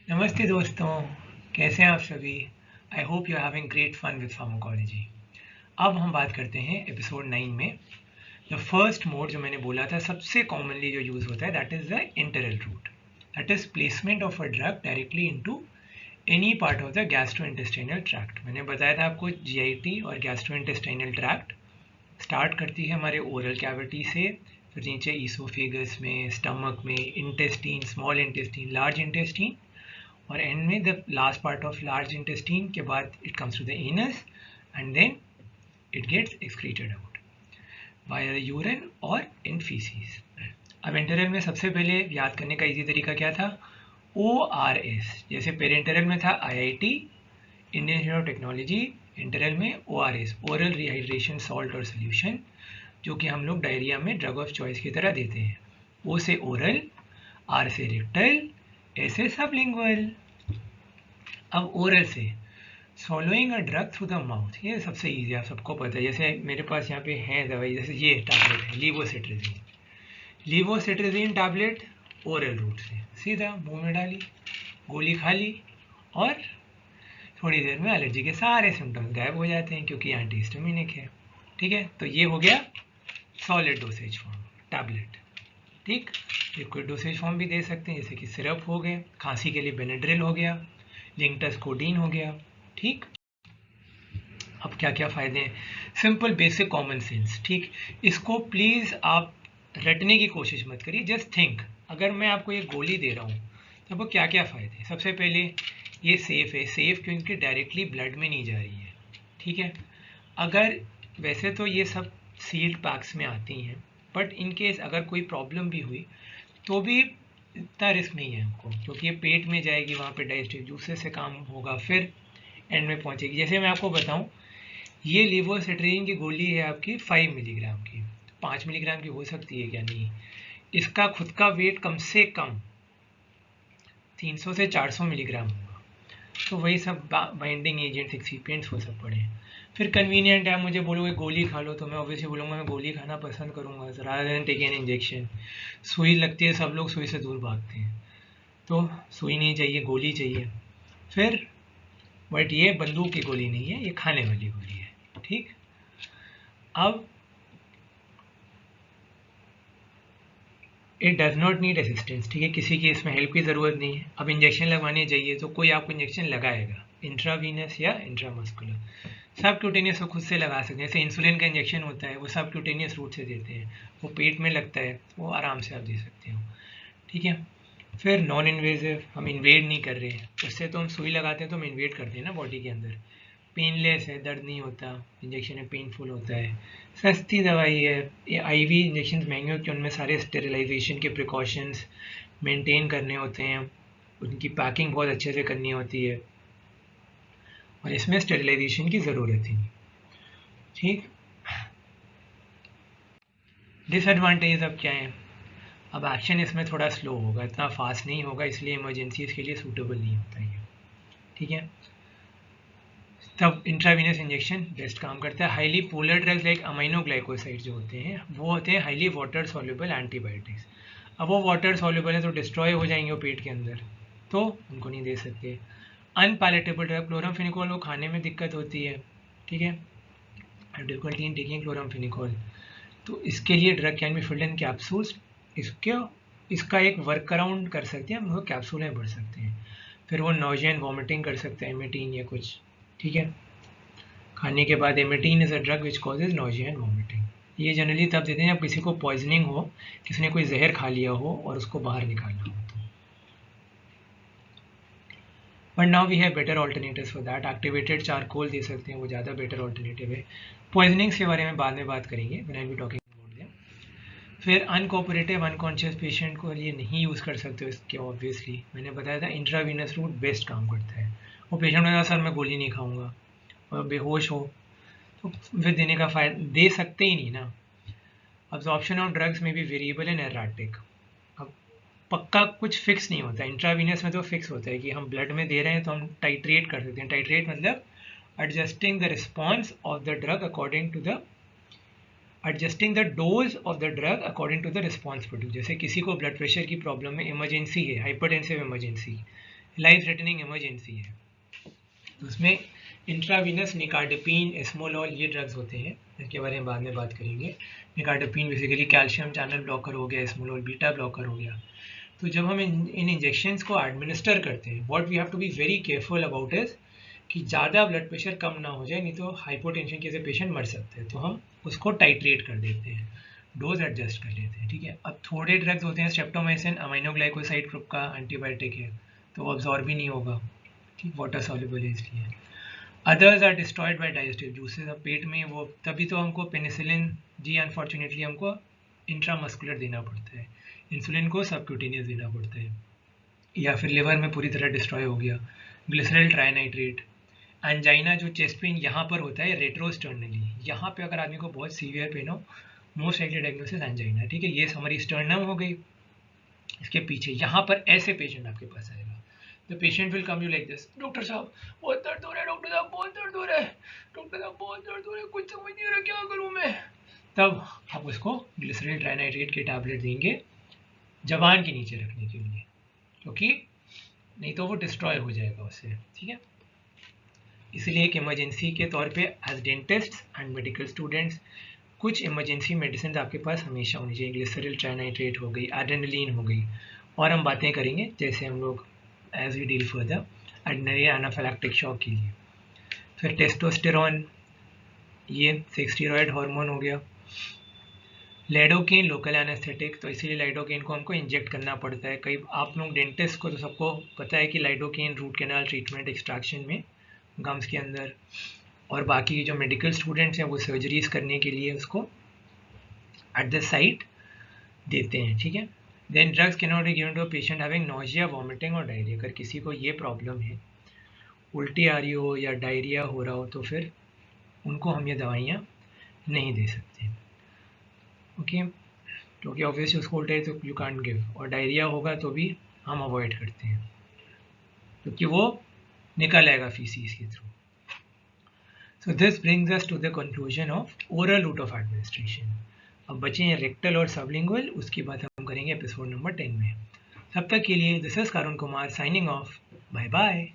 नमस्ते दोस्तों, कैसे हैं आप सभी। I hope you are having great fun with pharmacology. अब हम बात करते हैं एपिसोड 9 में। द फर्स्ट मोड जो मैंने बोला था सबसे कॉमनली जो यूज़ होता है that is the enteral route. That is placement of a drug directly into any part of the gastrointestinal tract. मैंने बताया था आपको जीआईटी और गैस्ट्रोइंटेस्टाइनल ट्रैक्ट स्टार्ट करती है हमारे ओरल कैविटी से, फिर नीचे ईसोफेगस में, स्टमक में, intestine, small intestine, large intestine, और एंड में the last part of large intestine के बाद it comes to the anus and then it gets excreted out by the urine और इन फीसिस। अब इंटरल में सबसे पहले याद करने का इजी तरीका क्या था, ORS। जैसे पेरेंटरल में था IIT Indian institute of technology, इंटरल में ORS ओरल रिहाइड्रेशन सॉल्ट और सोल्यूशन, जो कि हम लोग डायरिया में ड्रग ऑफ चॉइस की तरह देते हैं। O से ओरल, R से रेक्टल, S से सबलिंगुअल। अब ओरल से swallowing a drug through the mouth, ये सबसे ईजी, आप सबको पता है। जैसे मेरे पास यहाँ पे है दवाई, जैसे ये टैबलेट है लीवोसिट्राजिन। लीवोसिट्राजिन टैबलेट ओरल रूट से सीधा मुंह में डाली, गोली खा ली, और थोड़ी देर में एलर्जी के सारे सिम्टम्स गायब हो जाते हैं क्योंकि एंटीहिस्टामिनिक है। ठीक है, तो ये हो गया सॉलिड डोसेज फॉर्म टैबलेट। ठीक, लिक्विड डोसेज फॉर्म भी दे सकते हैं, जैसे कि सिरप हो गए, खांसी के लिए बेनेड्रिल हो गया, लिंकटस कोडीन हो गया। ठीक, अब क्या क्या फ़ायदे हैं, सिंपल बेसिक कॉमन सेंस। ठीक, इसको प्लीज़ आप रटने की कोशिश मत करिए, जस्ट थिंक। अगर मैं आपको ये गोली दे रहा हूँ तो आपको क्या क्या फ़ायदे हैं। सबसे पहले ये सेफ़ है, सेफ़ क्योंकि डायरेक्टली ब्लड में नहीं जा रही है। ठीक है, अगर वैसे तो ये सब सील्ड पैक्स में आती हैं, बट इन केस अगर कोई प्रॉब्लम भी हुई तो भी इतना रिस्क नहीं है आपको, क्योंकि ये पेट में जाएगी, वहाँ पे डाइजेस्टिव जूसेस से काम होगा, फिर एंड में पहुँचेगी। जैसे मैं आपको बताऊँ, ये लीवोसिट्राजिन की गोली है आपकी 5 मिलीग्राम की, 5 मिलीग्राम की हो सकती है क्या, नहीं। इसका खुद का वेट कम से कम 300 से 400 मिलीग्राम होगा। तो वही सब बाइंडिंग एजेंट्स, एक्सिपिएंट्स वो सब पड़े हैं। फिर कन्वीनियंट है, मुझे बोलोगे गोली खा लो तो मैं ऑब्वियसली बोलूँगा मैं गोली खाना पसंद करूँगा rather than take an injection. सुई लगती है, सब लोग सुई से दूर भागते हैं, तो सुई नहीं चाहिए, गोली चाहिए। फिर बट ये बंदूक की गोली नहीं है, ये खाने वाली गोली है। ठीक, अब it does not need assistance. ठीक है, किसी की इसमें हेल्प की ज़रूरत नहीं है। अब इंजेक्शन लगवानी चाहिए तो कोई आपको इंजेक्शन लगाएगा, इंट्रावीनस या इंट्रामस्कुलर। सब क्यूटेनियस वो खुद से लगा सकते हैं, जैसे इंसुलिन का इंजेक्शन होता है वो सब क्यूटेनियस रूट से देते हैं, वो पेट में लगता है, वो आराम से आप दे सकते हो। ठीक है, फिर नॉन इन्वेजिव, हम इन्वेड नहीं कर रहे हैं, उससे तो हम सुई लगाते हैं तो हम इन्वेड करते हैं ना बॉडी के अंदर। पेनलेस है, दर्द नहीं होता, इंजेक्शन में पेनफुल होता है, सस्ती दवाई है। ये आईवी इंजेक्शन महंगे होते हैं, उनमें सारे स्टेरिलाइजेशन के प्रिकॉशंस मेंटेन करने होते हैं, उनकी पैकिंग बहुत अच्छे से करनी होती है, और इसमें स्टेरिलाइजेशन की ज़रूरत ही नहीं। ठीक, डिसएडवांटेज अब क्या है, अब एक्शन इसमें थोड़ा स्लो होगा, इतना फास्ट नहीं होगा, इसलिए इमरजेंसीज के लिए सूटेबल नहीं होता है। ठीक है, तब इंट्रावीनस इंजेक्शन बेस्ट काम करता है। Highly polar drugs like aminoglycoside जो होते हैं वो होते हैं हाईली वाटर सॉल्युबल एंटीबायोटिक्स। अब वो वाटर सॉल्युबल है तो डिस्ट्रॉय हो जाएंगे वो पेट के अंदर, तो उनको नहीं दे सकते। अनपैलेटेबल ड्रग, क्लोरामफेनिकोल, वो खाने में दिक्कत होती है। ठीक है, डिफिकल्टी इन टेकिंग क्लोरामफेनिकोल, तो इसके लिए drug can be filled in capsules. इसका एक वर्क अराउंड कर सकते हैं हम, वो कैप्सूल में भर सकते हैं। फिर वो नोजिया एंड वॉमिटिंग कर सकते हैं, एमेटीन या कुछ। ठीक है, खाने के बाद emetine is a drug which causes nausea and vomiting. ये जनरली तब देते हैं जब किसी को पॉइजनिंग हो, किसी ने कोई जहर खा लिया हो और उसको बाहर निकालना हो तो। But now we have better alternatives for that, activated charcoal दे सकते हैं, वो ज़्यादा बेटर ऑल्टरनेटिव है। पॉइजनिंग्स के बारे में बाद में बात करेंगे, when I be talking about them. फिर अनकोऑपरेटिव अनकॉन्शियस पेशेंट को ये नहीं यूज़ कर सकते हो इसके, ऑब्वियसली मैंने बताया था इंट्रावीनस रूट बेस्ट काम करता है। वो पेशेंट ने कहा सर मैं गोली नहीं खाऊंगा, और बेहोश हो तो फिर देने का फ़ायदा, दे सकते ही नहीं ना। अब्जॉर्प्शन ऑफ ड्रग्स में भी वेरिएबल एंड एराटिक, अब पक्का कुछ फिक्स नहीं होता। इंट्रावीनस में तो फिक्स होता है कि हम ब्लड में दे रहे हैं तो हम टाइट्रेट कर सकते हैं। टाइट्रेट मतलब adjusting the response of the drug according to the adjusting the dose of the drug according to the response produce. जैसे किसी को ब्लड प्रेशर की प्रॉब्लम में इमरजेंसी है, hypertensive emergency, life threatening emergency है। तो उसमें इंट्रावीनस निकार्डिपिन, एस्मोलॉल, ये ड्रग्स होते हैं, इसके बारे में बाद में बात करेंगे। निकार्डिपिन बेसिकली कैल्शियम चैनल ब्लॉकर हो गया, एस्मोलॉल बीटा ब्लॉकर हो गया। तो जब हम इन इंजेक्शंस को एडमिनिस्टर करते हैं, what we have to be very careful about is कि ज़्यादा ब्लड प्रेशर कम ना हो जाए, नहीं तो हाइपोटेंशन के से पेशेंट मर सकते हैं। तो हम उसको टाइट्रेट कर देते हैं, डोज एडजस्ट कर लेते हैं, ठीक है। अब थोड़े ड्रग्स होते हैं, स्ट्रेप्टोमाइसिन अमीनोग्लाइकोसाइड ग्रुप का एंटीबायोटिक है, तो वो अब्जॉर्ब भी नहीं होगा, ठीक, वाटर सॉल्युबल है इसलिए। Others are destroyed by digestive juices, अब पेट में वो, तभी तो हमको पेनिसिलिन जी अनफॉर्चुनेटली हमको इंट्रामस्कुलर देना पड़ता है, इंसुलिन को सबक्यूटेनियस देना पड़ता है, या फिर लिवर में पूरी तरह डिस्ट्रॉय हो गया। ग्लिसरल ट्राइनाइट्रेट, एंजाइना जो चेस्ट पेन यहाँ पर होता है रेट्रोस्टर्नली, यहाँ पे अगर आदमी को बहुत सीवियर पेन हो, मोस्ट लाइकली डायग्नोसिस एंजाइना, ठीक है। ये हमारी स्टर्नम हो गई, इसके पीछे यहाँ पर ऐसे पेशेंट आपके पास आएगा। The patient will come you like this, doctor साहब बहुत दर्द हो रहा है, डॉक्टर साहब बहुत दर्द हो रहा है, डॉक्टर साहब बहुत दर्द हो रहा है, कुछ समझ नहीं आ रहा क्या करूँ मैं। तब आप उसको ग्लिसरल ट्राइनाइट्रेट के टैबलेट देंगे जबान के नीचे रखने के लिए, क्योंकि नहीं तो वो डिस्ट्रॉय हो जाएगा उससे, ठीक है। इसलिए एक इमरजेंसी के तौर पे as dentist and medical students कुछ इमरजेंसी मेडिसिन आपके पास हमेशा होनी चाहिए। ग्लिसरल ट्राइनाइट्रेट हो गई, एड्रेनलिन हो गई, और हम बातें करेंगे जैसे हम लोग as we deal further adrenaline anaphylactic shock के लिए। फिर टेस्टोस्टेरॉन, ये सेक्स स्टेरॉयड हार्मोन हो गया। लाइडोकेन लोकल एनेस्थेटिक, तो इसीलिए लाइडोकेन को हमको इंजेक्ट करना पड़ता है। कई आप लोग डेंटिस्ट को तो सबको पता है कि lidocaine root canal treatment extraction में गम्स के अंदर, और बाकी जो मेडिकल स्टूडेंट्स हैं वो सर्जरीज करने के लिए उसको एट द साइट देते हैं, ठीक है। Then drugs can not be given to a patient having nausea, vomiting और डायरिया। अगर किसी को ये प्रॉब्लम है, उल्टी आ रही हो या डायरिया हो रहा हो, तो फिर उनको हम ये दवाइयाँ नहीं दे सकते, ओके, क्योंकि ऑब्वियसली उसको उल्टा है तो यू कांट गिव, और डायरिया होगा तो भी हम अवॉइड करते हैं, क्योंकि वो निकल आएगा फीसिस के through. So this brings us to the conclusion of oral route of administration. अब बचे हैं रेक्टल और सबलिंगुअल, उसकी बात हम करेंगे एपिसोड नंबर 10 में। तब तक के लिए this is Karun Kumar signing off, bye bye.